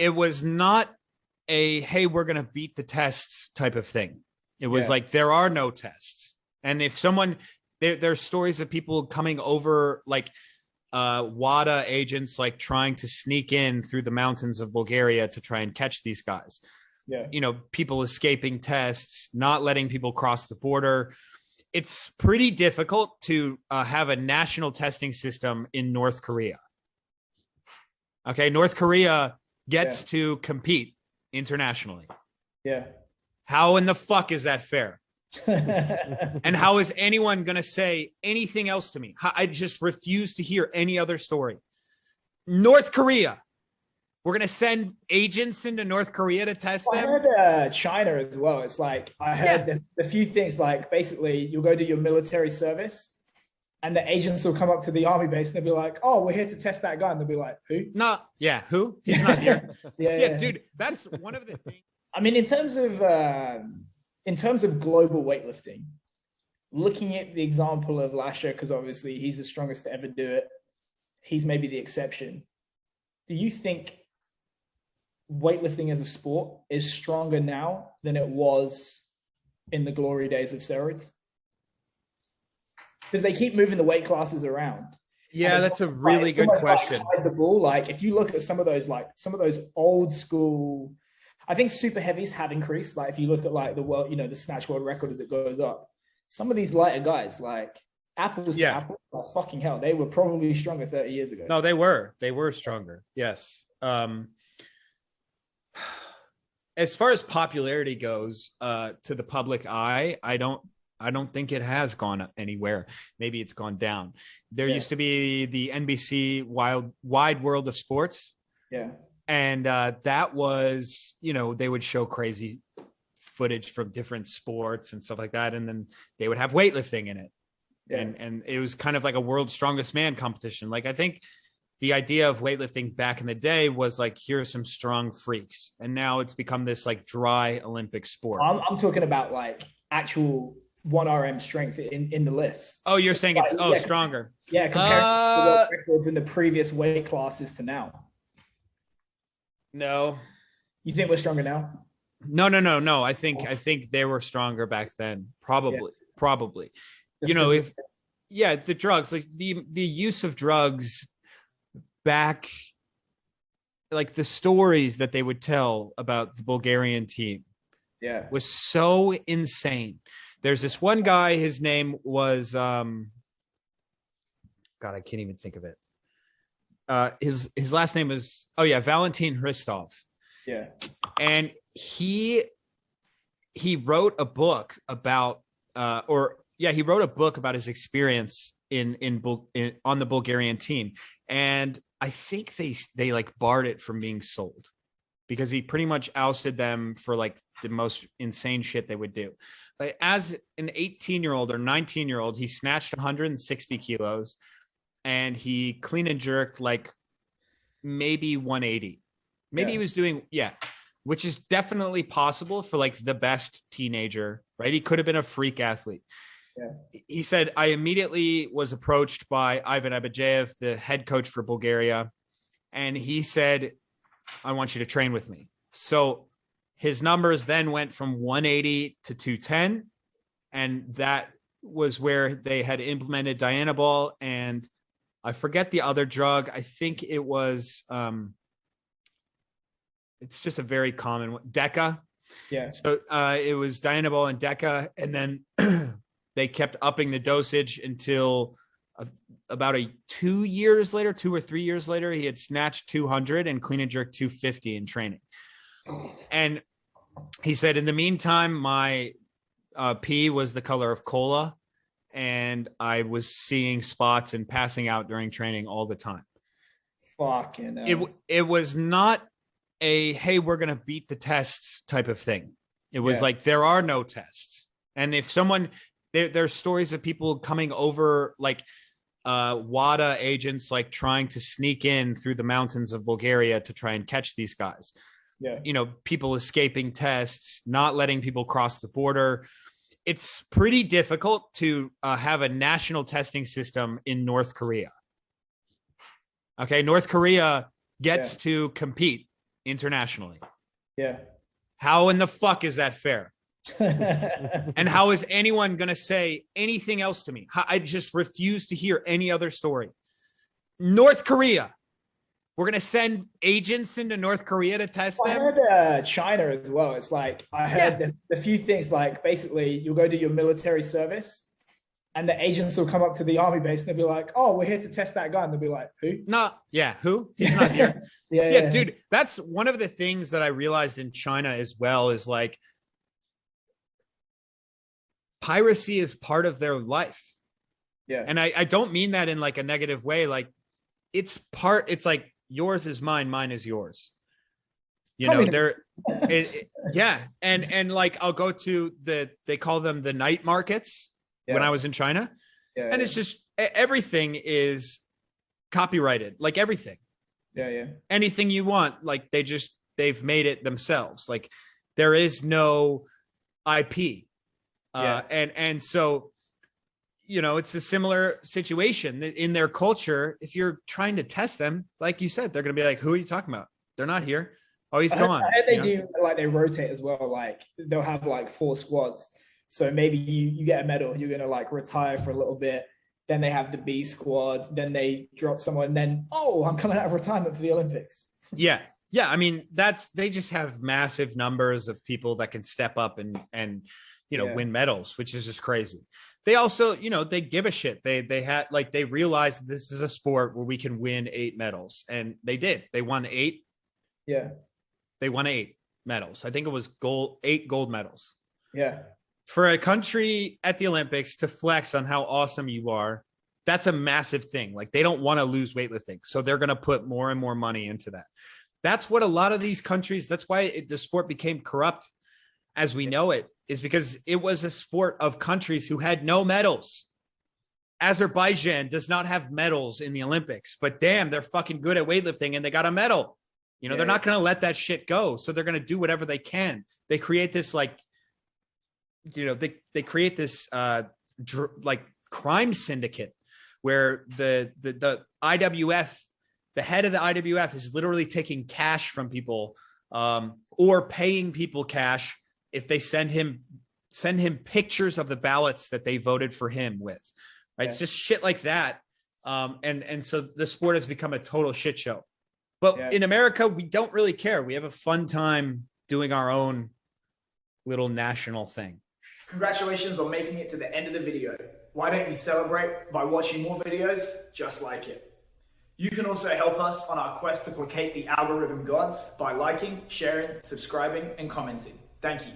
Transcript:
it was not a, hey, we're going to beat the tests type of thing. It was Yeah. like, there are no tests. And if someone, there's stories of people coming over, like WADA agents, like trying to sneak in through the mountains of Bulgaria to try and catch these guys. Yeah. You know, people escaping tests, not letting people cross the border. It's pretty difficult to have a national testing system in North Korea. Okay, North Korea gets to compete internationally. Yeah. How in the fuck is that fair? Yeah. And how is anyone going to say anything else to me? I just refuse to hear any other story. North Korea. We're going to send agents into North Korea to test I them. heard China as well. It's like I heard Yeah. a few things like basically you'll go to your military service and the agents will come up to the army base and they'll be like, "Oh, we're here to test that guy." And they'll be like, "Who?" No, yeah, who? He's not here. Yeah, Dude, that's one of the things. I mean, in terms of global weightlifting, looking at the example of Lasher, because obviously he's the strongest to ever do it. He's maybe the exception. Do you think weightlifting as a sport is stronger now than it was in the glory days of steroids? Because they keep moving the weight classes around. Yeah, that's a really good question. Like the ball, like if you look at some of those old school, I think super heavies have increased. Like if you look at like the world, the snatch world record as it goes up, some of these lighter guys, like apples to apples, oh, fucking hell, they were probably stronger 30 years ago. No, they were stronger. Yes. As far as popularity goes, to the public eye, I don't think it has gone anywhere. Maybe it's gone down. There used to be the NBC Wide World of Sports. Yeah. And that was, they would show crazy footage from different sports and stuff like that. And then they would have weightlifting in it. Yeah. And it was kind of like a world's strongest man competition. Like, I think the idea of weightlifting back in the day was like, here's some strong freaks. And now it's become this like dry Olympic sport. I'm talking about like actual 1RM strength in the lifts. Oh, you're saying it's stronger. Yeah, compared to the records in the previous weight classes to now. No. You think we're stronger now? No. I think they were stronger back then. Probably. Just the drugs, like the use of drugs back, like the stories that they would tell about the Bulgarian team was so insane. There's this one guy, his name was God, I can't even think of it. His last name is Valentin Hristov. Yeah. And he wrote a book about his experience on the Bulgarian team. And I think they like barred it from being sold because he pretty much ousted them for like the most insane shit they would do. But as an 18-year-old or 19-year-old, he snatched 160 kilos and he clean and jerked like maybe 180. Maybe he was doing, which is definitely possible for like the best teenager, right? He could have been a freak athlete. Yeah. He said, I immediately was approached by Ivan Abajev, the head coach for Bulgaria. And he said, I want you to train with me. So his numbers then went from 180 to 210. And that was where they had implemented Dianabol. And I forget the other drug. I think it was, it's just a very common one, Deca. Yeah. So it was Dianabol and Deca. And then they kept upping the dosage until about 2 or 3 years later, he had snatched 200 and clean and jerk 250 in training. And he said, in the meantime, my pee was the color of cola and I was seeing spots and passing out during training all the time. Fucking hell. It was not a, hey, we're going to beat the tests type of thing. It was like, there are no tests. And if someone, there's stories of people coming over, like WADA agents, like trying to sneak in through the mountains of Bulgaria to try and catch these guys. Yeah. People escaping tests, not letting people cross the border. It's pretty difficult to have a national testing system in North Korea. Okay. North Korea gets to compete internationally. Yeah. How in the fuck is that fair? And how is anyone going to say anything else to me? I just refuse to hear any other story. North Korea. We're going to send agents into North Korea to test them. I heard China as well. It's like, I heard there's a few things, like basically you'll go to your military service and the agents will come up to the army base and they'll be like, oh, we're here to test that guy. And they'll be like, who? No. Yeah. Who? He's not here. Yeah, dude. That's one of the things that I realized in China as well, is like piracy is part of their life. Yeah. And I don't mean that in like a negative way. Like it's like yours is mine, mine is yours. You know, and like I'll go to they call them the night markets when I was in China. And it's just everything is copyrighted, like everything. Yeah. Anything you want, like they've made it themselves. Like there is no IP. And so, you know, it's a similar situation in their culture. If you're trying to test them, like you said, they're going to be like, who are you talking about? They're not here. Oh, he's gone. They do, like they rotate as well. Like they'll have like 4 squads. So maybe you get a medal, you're going to like retire for a little bit. Then they have the B squad. Then they drop someone. And then, oh, I'm coming out of retirement for the Olympics. Yeah. I mean, they just have massive numbers of people that can step up and win medals, which is just crazy. They also, they give a shit. They had like, they realized this is a sport where we can win 8 medals, and they did. They won 8. Yeah. They won 8 medals. I think it was 8 gold medals. Yeah. For a country at the Olympics to flex on how awesome you are, that's a massive thing. Like they don't want to lose weightlifting, so they're going to put more and more money into that. That's what a lot of these countries, that's why the sport became corrupt as we know it, is because it was a sport of countries who had no medals. Azerbaijan does not have medals in the Olympics, but damn, they're fucking good at weightlifting and they got a medal. They're not going to let that shit go. So they're going to do whatever they can. They create this like, they create this like crime syndicate where the IWF, the head of the IWF is literally taking cash from people or paying people cash if they send him pictures of the ballots that they voted for him with. Right? It's just shit like that. And so the sport has become a total shit show. But in America, we don't really care. We have a fun time doing our own little national thing. Congratulations on making it to the end of the video. Why don't you celebrate by watching more videos just like it? You can also help us on our quest to placate the algorithm gods by liking, sharing, subscribing, and commenting. Thank you.